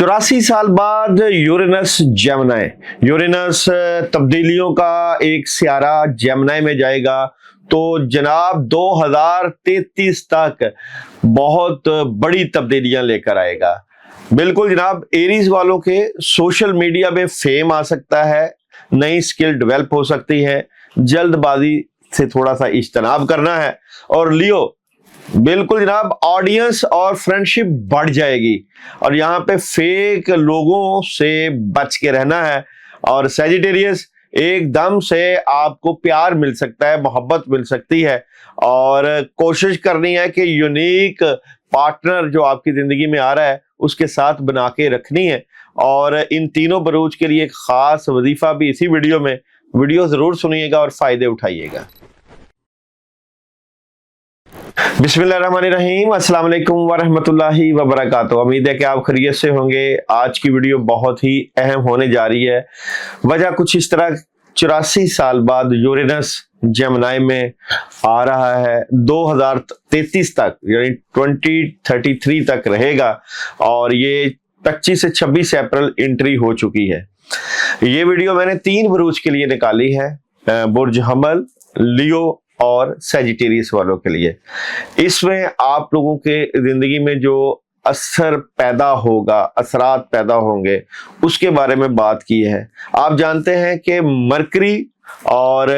84 साल बाद Uranus Gemini, Uranus तब्दीलियों का एक सियारा जेमिनी में जाएगा। तो जनाब 2033 तक बहुत बड़ी तब्दीलियां लेकर आएगा। बिल्कुल जनाब, एरीज वालों के सोशल मीडिया में फेम आ सकता है, नई स्किल डेवलप हो सकती है, जल्दबाजी से थोड़ा सा इज्तनाब करना है। और लियो, बिल्कुल जनाब, ऑडियंस और फ्रेंडशिप बढ़ जाएगी और यहाँ पे फेक लोगों से बच के रहना है। और सैजिटेरियस, एकदम से आपको प्यार मिल सकता है, मोहब्बत मिल सकती है और कोशिश करनी है कि यूनिक पार्टनर जो आपकी जिंदगी में आ रहा है उसके साथ बना के रखनी है। और इन तीनों बरूज के लिए एक खास वजीफा भी इसी वीडियो में, वीडियो जरूर सुनिएगा और फायदे उठाइएगा। बिस्मिल्लाहिर्रहमानिर्रहीम, अस्सलाम वालेकुम वरहमतुल्लाहि वबरकातुहू। उम्मीद है कि आप खैरियत से होंगे। आज की वीडियो बहुत ही अहम होने जा रही है। वजह कुछ इस तरह, 84 साल बाद यूरेनस जेमिनी में आ रहा है, 2033 तक यानी 2033 तक रहेगा और ये 25 से 26 अप्रैल एंट्री हो चुकी है। ये वीडियो मैंने 3 बरूज के लिए निकाली है, बुर्ज हमल, लियो और सैजिटेरियस वालों के लिए। इसमें आप लोगों के जिंदगी में जो असर पैदा होगा, असरात पैदा होंगे, उसके बारे में बात की है। आप जानते हैं कि मरकरी और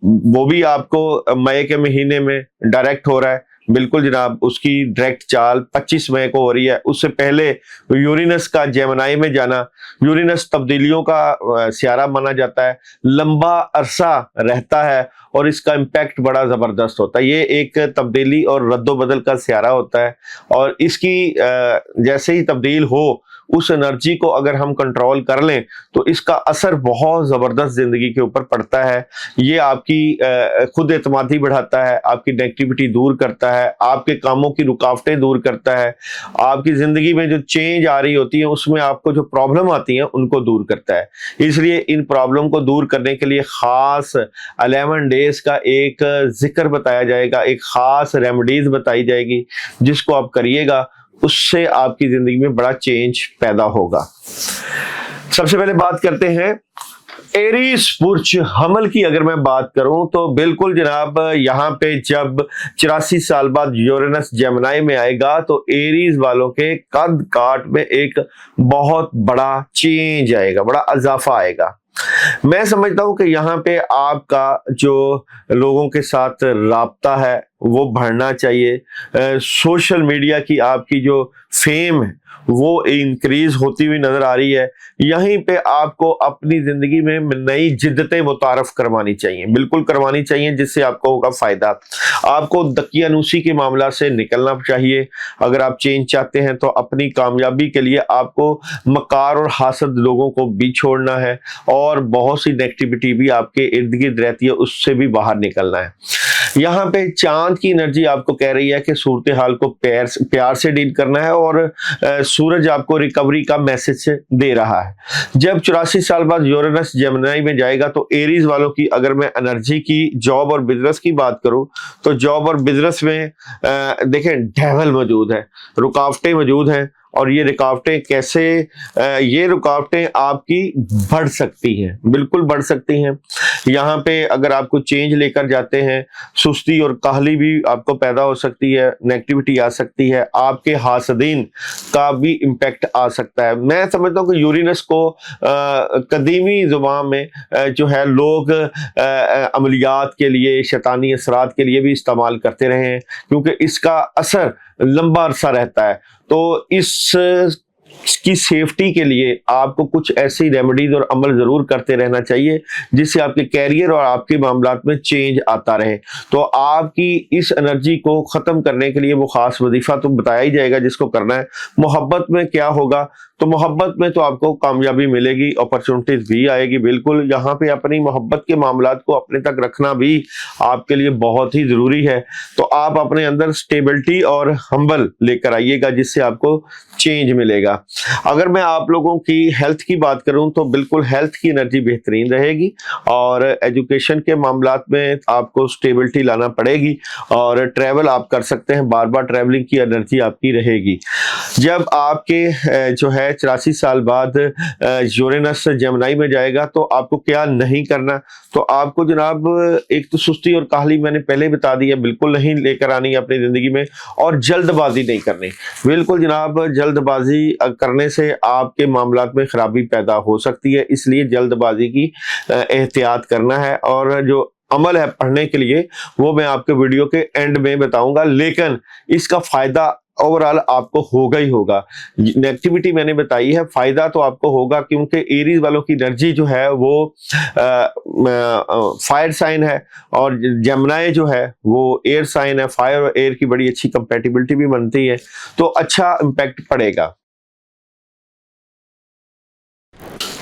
वो भी आपको मई के महीने में डायरेक्ट हो रहा है। बिल्कुल जनाब, उसकी डायरेक्ट चाल 25 मई को हो रही है। उससे पहले यूरेनस का जेमिनी में जाना, यूरेनस तब्दीलियों का सियारा माना जाता है, लंबा अरसा रहता है और इसका इम्पैक्ट बड़ा जबरदस्त होता है। ये एक तब्दीली और रद्दोबदल का सियारा होता है और इसकी जैसे ही तब्दील हो, उस एनर्जी को अगर हम कंट्रोल कर लें तो इसका असर बहुत जबरदस्त जिंदगी के ऊपर पड़ता है। ये आपकी खुद एतमादी बढ़ाता है, आपकी नेगेटिविटी दूर करता है, आपके कामों की रुकावटें दूर करता है, आपकी जिंदगी में जो चेंज आ रही होती है उसमें आपको जो प्रॉब्लम आती है उनको दूर करता है। इसलिए इन प्रॉब्लम को दूर करने के लिए खास 11 डेज का एक जिक्र बताया जाएगा, एक खास रेमेडीज बताई जाएगी जिसको आप करिएगा, उससे आपकी जिंदगी में बड़ा चेंज पैदा होगा। सबसे पहले बात करते हैं एरीज बुर्ज हमल की। अगर मैं बात करूं तो बिल्कुल जनाब, यहाँ पे जब 84 साल बाद यूरेनस जेमिनी में आएगा तो एरीज वालों के कद काट में एक बहुत बड़ा चेंज आएगा, बड़ा इजाफा आएगा। मैं समझता हूं कि यहाँ पे आपका जो लोगों के साथ राब्ता है वो बढ़ना चाहिए। सोशल मीडिया की आपकी जो फेम है वो इंक्रीज होती हुई नजर आ रही है। यहीं पे आपको अपनी जिंदगी में नई जिद्दतें मुतारफ करवानी चाहिए, बिल्कुल करवानी चाहिए, जिससे आपको होगा फायदा। आपको दकियानूसी के मामला से निकलना चाहिए। अगर आप चेंज चाहते हैं तो अपनी कामयाबी के लिए आपको मकार और हासद लोगों को भी छोड़ना है और बहुत सी नेगेटिविटी भी आपके इर्द गिर्द रहती है, उससे भी बाहर निकलना है। यहाँ पे चांद की एनर्जी आपको कह रही है कि सूरत हाल को प्यार से डील करना है और सूरज आपको रिकवरी का मैसेज दे रहा है। जब 84 साल बाद यूरेनस जेमिनी में जाएगा तो एरीज वालों की, अगर मैं एनर्जी की, जॉब और बिजनेस की बात करूं तो जॉब और बिजनेस में देखें डेविल मौजूद है, रुकावटें मौजूद हैं और ये रुकावटें कैसे, ये रुकावटें आपकी बढ़ सकती हैं, बिल्कुल बढ़ सकती हैं। यहाँ पे अगर आपको चेंज लेकर जाते हैं, सुस्ती और काहली भी आपको पैदा हो सकती है, नेगेटिविटी आ सकती है, आपके हासदीन का भी इम्पैक्ट आ सकता है। मैं समझता हूँ कि यूरेनस को कदीमी ज़ुबान में जो है लोग अमलियात के लिए, शैतानी असरात के लिए भी इस्तेमाल करते रहे हैं, क्योंकि इसका असर लंबा अरसा रहता है। तो इसकी सेफ्टी के लिए आपको कुछ ऐसी रेमेडीज और अमल जरूर करते रहना चाहिए जिससे आपके कैरियर और आपके मामलात में चेंज आता रहे। तो आपकी इस एनर्जी को खत्म करने के लिए वो खास वजीफा तो बताया ही जाएगा जिसको करना है। मोहब्बत में क्या होगा, तो मोहब्बत में तो आपको कामयाबी मिलेगी, अपॉर्चुनिटीज भी आएगी। बिल्कुल यहाँ पे अपनी मोहब्बत के मामलात को अपने तक रखना भी आपके लिए बहुत ही जरूरी है। तो आप अपने अंदर स्टेबिलिटी और हम्बल लेकर आइएगा जिससे आपको चेंज मिलेगा। अगर मैं आप लोगों की हेल्थ की बात करूं तो बिल्कुल हेल्थ की एनर्जी बेहतरीन रहेगी, और एजुकेशन के मामलात में आपको स्टेबिलिटी लाना पड़ेगी, और ट्रैवल आप कर सकते हैं, बार बार ट्रैवलिंग की एनर्जी आपकी रहेगी। जब आपके जो है 84 साल बाद यूरेनस जेमिनी में जाएगा तो आपको क्या नहीं करना, तो आपको जनाब एक तो सुस्ती और काहली मैंने पहले बता दी है, बिल्कुल नहीं लेकर आनी है अपनी जिंदगी में, और जल्दबाजी नहीं करनी। बिल्कुल जनाब, जल्दबाजी करने से आपके मामलात में खराबी पैदा हो सकती है, इसलिए जल्दबाजी की एहतियात करना है। और जो अमल है पढ़ने के लिए वो मैं आपके वीडियो के एंड में बताऊंगा, लेकिन इसका फायदा ओवरऑल आपको होगा ही होगा। नेगेटिविटी मैंने बताई है, फायदा तो आपको होगा, क्योंकि एरीज वालों की एनर्जी जो है वो फायर साइन है, और जेमिनी जो है वो एयर साइन है। फायर और एयर की बड़ी अच्छी कंपैटिबिलिटी भी बनती है, तो अच्छा इम्पैक्ट पड़ेगा।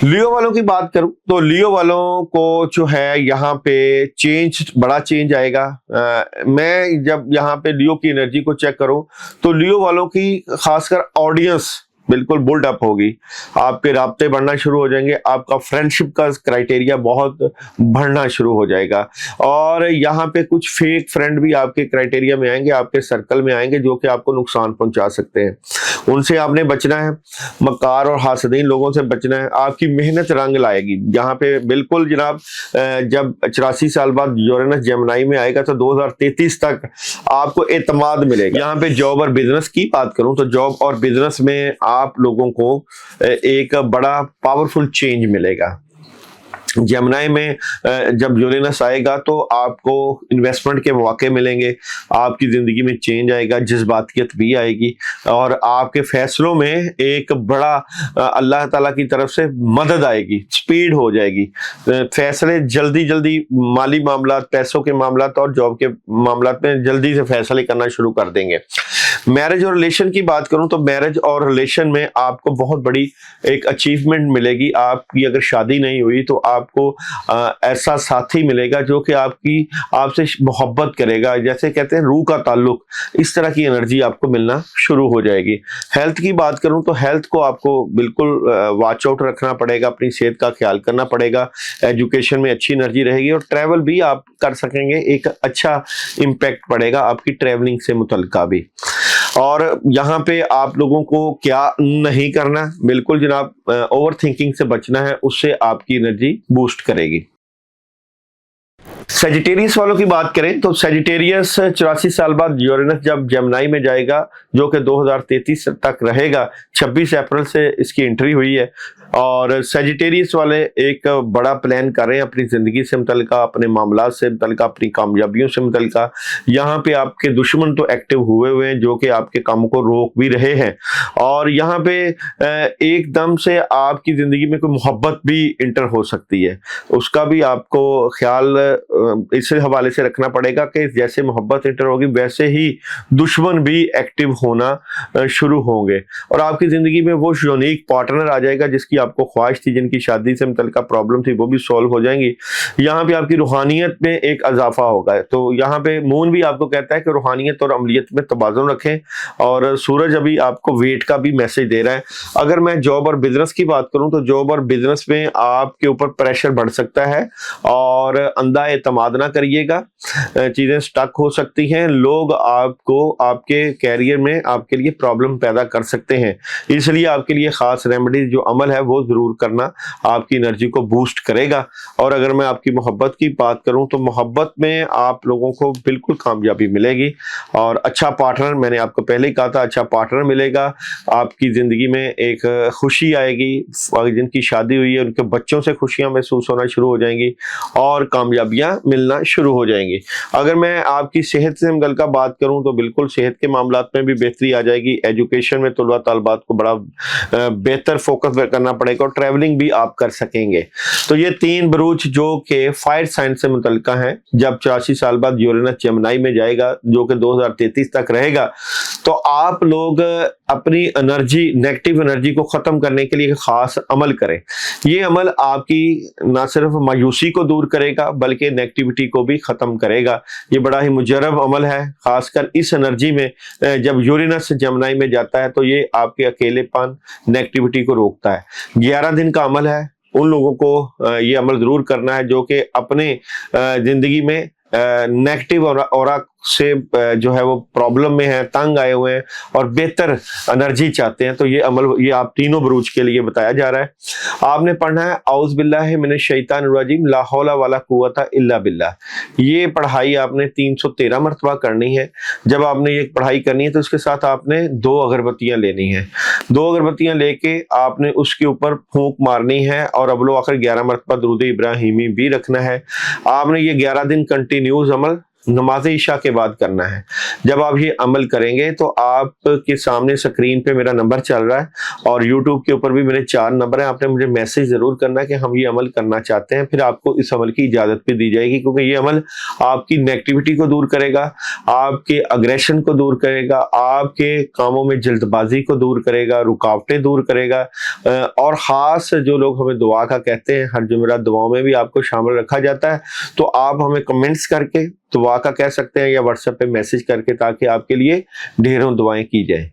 लियो वालों की बात करूं तो लियो वालों को जो है यहाँ पे बड़ा चेंज आएगा। मैं जब यहाँ पे लियो की एनर्जी को चेक करूं तो लियो वालों की खासकर ऑडियंस बिल्कुल बुल्ड अप होगी, आपके राब्ते बढ़ना शुरू हो जाएंगे, आपका फ्रेंडशिप का क्राइटेरिया बहुत बढ़ना शुरू हो जाएगा, और यहाँ पे कुछ फेक फ्रेंड भी आपके क्राइटेरिया में आएंगे, आपके सर्कल में आएंगे, जो कि आपको नुकसान पहुंचा सकते हैं। उनसे आपने बचना है, मक्कार और हासदीन लोगों से बचना है। आपकी मेहनत रंग लाएगी यहाँ पे बिल्कुल जनाब। जब 84 साल बाद यूरेनस जेमिनी में आएगा तो 2033 तक आपको एतमाद मिलेगा। यहाँ पे जॉब और बिजनेस की बात करूं तो जॉब और बिजनेस में आप लोगों को एक बड़ा पावरफुल चेंज मिलेगा। जेमिनी में जब यूरेनस आएगा तो आपको इन्वेस्टमेंट के मौके मिलेंगे, आपकी जिंदगी में चेंज आएगा, जज्बातियत भी आएगी, और आपके फैसलों में एक बड़ा अल्लाह ताला की तरफ से मदद आएगी, स्पीड हो जाएगी, फैसले जल्दी जल्दी, माली मामलात, पैसों के मामलात और जॉब के मामलात में जल्दी से फैसले करना शुरू कर देंगे। मैरिज और रिलेशन की बात करूं तो मैरिज और रिलेशन में आपको बहुत बड़ी एक अचीवमेंट मिलेगी। आपकी अगर शादी नहीं हुई तो आपको ऐसा साथी मिलेगा जो कि आपसे मोहब्बत करेगा, जैसे कहते हैं रूह का ताल्लुक, इस तरह की एनर्जी आपको मिलना शुरू हो जाएगी। हेल्थ की बात करूं तो हेल्थ को आपको बिल्कुल वॉच आउट रखना पड़ेगा, अपनी सेहत का ख्याल करना पड़ेगा। एजुकेशन में अच्छी एनर्जी रहेगी, और ट्रैवल भी आप कर सकेंगे, एक अच्छा इम्पैक्ट पड़ेगा आपकी ट्रैवलिंग से मुतल्लिका भी। और यहाँ पे आप लोगों को क्या नहीं करना, बिल्कुल जनाब ओवर थिंकिंग से बचना है, उससे आपकी एनर्जी बूस्ट करेगी। सेजिटेरियस वालों की बात करें तो सेजिटेरियस 84 साल बाद यूरेनस जब जेमिनी में जाएगा, जो कि 2033 तक रहेगा, 26 अप्रैल से इसकी एंट्री हुई है, और सेजिटेरियस वाले एक बड़ा प्लान कर रहे हैं अपनी जिंदगी से मुतल्लिका, अपने मामलात से मुतल्लिका, अपनी कामयाबियों से मुतल्लिका। यहाँ पे आपके दुश्मन तो एक्टिव हुए हैं जो कि आपके काम को रोक भी रहे हैं, और यहाँ पे एकदम से आपकी जिंदगी में कोई मोहब्बत भी इंटर हो सकती है, उसका भी आपको ख्याल इस हवाले से रखना पड़ेगा कि जैसे मोहब्बत इंटर होगी वैसे ही दुश्मन भी एक्टिव होना शुरू होंगे, और आपकी जिंदगी में वो यूनिक पार्टनर आ जाएगा जिसकी आपको ख्वाहिश थी, जिनकी शादी से मुतल्लिका प्रॉब्लम थी, वो भी सॉल्व हो जाएंगी। यहाँ पे आपकी रूहानियत में एक इजाफा होगा, तो यहाँ पे मून भी आपको कहता है कि रूहानियत और अमलियत में तवाज़ुन रखें, और सूरज अभी आपको वेट का भी मैसेज दे रहा है। अगर मैं जॉब और बिजनेस की बात करूं तो जॉब और बिजनेस में आपके ऊपर प्रेशर बढ़ सकता है, और अंधा एतमाद ना करिएगा, चीजें स्टक हो सकती हैं, लोग आपको आपके कैरियर में आपके लिए प्रॉब्लम पैदा कर सकते हैं, इसलिए आपके लिए खास रेमेडी जो अमल है वो जरूर करना आपकी एनर्जी को बूस्ट करेगा। और अगर मैं आपकी मोहब्बत की बात करूं तो मोहब्बत में आप लोगों को बिल्कुल कामयाबी मिलेगी, और अच्छा पार्टनर, मैंने आपको पहले ही कहा था, अच्छा पार्टनर मिलेगा, आपकी जिंदगी में एक खुशी आएगी, जिनकी शादी हुई है उनके बच्चों से खुशियां महसूस होना शुरू हो जाएंगी, और कामयाबियां मिलना शुरू हो जाएंगी। अगर मैं आपकी सेहत से मुतल्लिका बात करूं तो बिल्कुल सेहत के मामलात में भी बेहतरी आ जाएगी। एजुकेशन में तलबा तलबात को बड़ा बेहतर फोकस करना पड़ेगा, और ट्रैवलिंग भी आप कर सकेंगे। तो ये तीन बरूज जो कि फायर साइन से मुतल्लिका हैं, जब 84 साल बाद यूरेनस जेमिनी में जाएगा जो कि 2033 तक रहेगा, तो आप लोग अपनी एनर्जी, नेगेटिव एनर्जी को खत्म करने के लिए खास अमल करें। ये अमल आपकी ना सिर्फ मायूसी को दूर करेगा बल्कि नेगेटिविटी को भी खत्म करेगा। ये बड़ा ही मुजरब अमल है, खासकर इस एनर्जी में जब यूरेनस जमनाई में जाता है तो ये आपके अकेलेपन, नेगेटिविटी को रोकता है। 11 दिन का अमल है। उन लोगों को ये अमल जरूर करना है जो कि अपने जिंदगी में नेगेटिव और से जो है वो प्रॉब्लम में है, तंग आए हुए हैं और बेहतर एनर्जी चाहते हैं। तो ये अमल ये आप तीनों बुरूज के लिए बताया जा रहा है। आपने पढ़ना है औज़ बिल्लाहि मिनश शैतानिर रजीम ला हौला वला कुव्वता इल्ला बिल्लाह। ये पढ़ाई आपने 313 मरतबा करनी है। जब आपने ये पढ़ाई करनी है तो उसके साथ आपने 2 अगरबत्तियां लेनी है। 2 अगरबत्तियां लेके आपने उसके ऊपर फूंक मारनी है और अबलो आखिर 11 मरतबा दुरूद इब्राहिमी भी रखना है। आपने ये 11 दिन कंटिन्यूस अमल नमाज इशा के बाद करना है। जब आप ये अमल करेंगे तो आपके सामने स्क्रीन पे मेरा नंबर चल रहा है और यूट्यूब के ऊपर भी मेरे 4 नंबर हैं। आपने मुझे मैसेज जरूर करना है कि हम ये अमल करना चाहते हैं, फिर आपको इस अमल की इजाजत भी दी जाएगी, क्योंकि ये अमल आपकी नेगेटिविटी को दूर करेगा, आपके अग्रेशन को दूर करेगा, आपके कामों में जल्दबाजी को दूर करेगा, रुकावटें दूर करेगा। और ख़ास जो लोग हमें दुआ का कहते हैं, हर जुमेरात दुआओं में भी आपको शामिल रखा जाता है। तो आप हमें कमेंट्स करके दुआ का कह सकते हैं या व्हाट्सएप पे मैसेज करके, ताकि आपके लिए ढेरों दुआएं की जाए।